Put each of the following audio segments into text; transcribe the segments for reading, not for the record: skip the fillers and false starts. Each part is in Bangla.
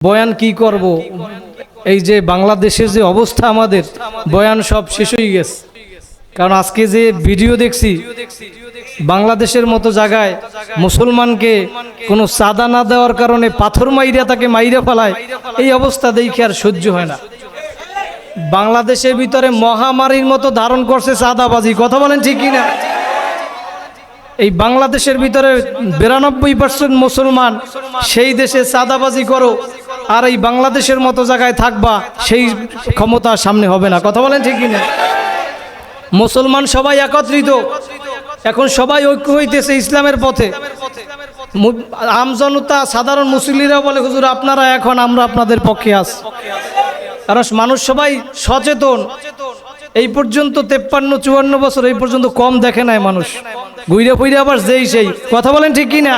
বয়ান কি করব, এই যে বাংলাদেশের যে অবস্থা, আমাদের বয়ান সব শেষ হয়ে গেছে। কারণ আজকে যে ভিডিও দেখছি, বাংলাদেশের মতো জায়গায় মুসলমানকে কোনো চাঁদা না দেওয়ার কারণে পাথর মাইরা তাকে মাইরা ফেলায়, এই অবস্থা দেখে আর সহ্য হয় না। বাংলাদেশের ভিতরে মহামারীর মতো ধারণ করছে চাঁদাবাজি, কথা বলেন ঠিক কিনা? এই বাংলাদেশের ভিতরে 92% মুসলমান, সেই দেশে চাঁদাবাজি করো আর এই বাংলাদেশের মতো জায়গায় থাকবা, সেই ক্ষমতা সামনে হবে না, কথা বলেন ঠিক কিনা? মুসলমান সবাই একত্রিত, এখন সবাই ঐক্য হইতেছে ইসলামের পথে। আমজনতা সাধারণ মুসল্লিরা বলে, হুজুর আপনারা এখন, আমরা আপনাদের পক্ষে আছি। কারণ মানুষ সবাই সচেতন। এই পর্যন্ত 53-54 বছর এই পর্যন্ত কম দেখে নাই মানুষ, ঘুরে ফিরে আবার যেই সেই, কথা বলেন ঠিক কিনা?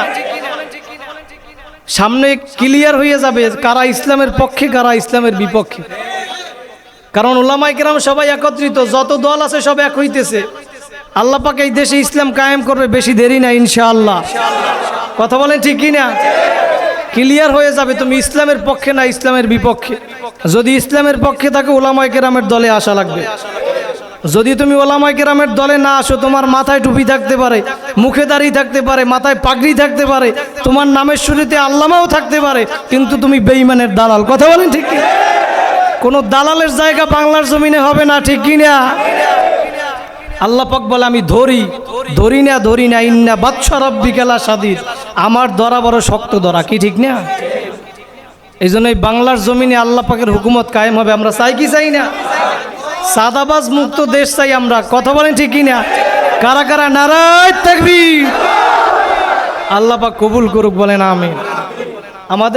সামনে ক্লিয়ার হয়ে যাবে কারা ইসলামের পক্ষে কারা ইসলামের বিপক্ষে। কারণ উলামায়ে কেরাম সবাই একত্রিত, যত দল আছে সব এক হইতেছে। আল্লাহ পাক এই দেশে ইসলাম কায়েম করবে, বেশি দেরি না ইনশাআল্লাহ, কথা বলেন ঠিক কিনা? ক্লিয়ার হয়ে যাবে তুমি ইসলামের পক্ষে না ইসলামের বিপক্ষে। যদি ইসলামের পক্ষে থাকে উলামায়ে কেরামের দলে আসা লাগবে। যদি তুমি উলামায়ে কেরামের দলে না আসো, তোমার মাথায় টুপি থাকতে পারে, মুখে দাড়ি থাকতে পারে, মাথায় পাগড়ি থাকতে পারে, তোমার নামের শুরুতে আল্লামাও থাকতে পারে, কিন্তু তুমি বেঈমানের দালাল, কথা বলেন ঠিক কিনা? কোনো দালালের জায়গা বাংলার জমিনে হবে না, ঠিক কিনা? আল্লাহ পাক বলে, আমি ধরি না ইন্না বাদশা রাব্বিকা লাশাদীদ, আমার ধরা বড় শক্ত ধরা, কি ঠিক না? এই জন্যই বাংলার জমিনে আল্লাহ পাকের হুকুমত কায়েম হবে। আমরা চাই কি চাই না? সাদাবাজ মুক্ত দেশ চাই আমরা, কথা বলেন ঠিক কিনা? কারা কারা নারায়ে তাকবীর? আল্লাহ পাক কবুল করুক, বলেন আমিন। আমাদের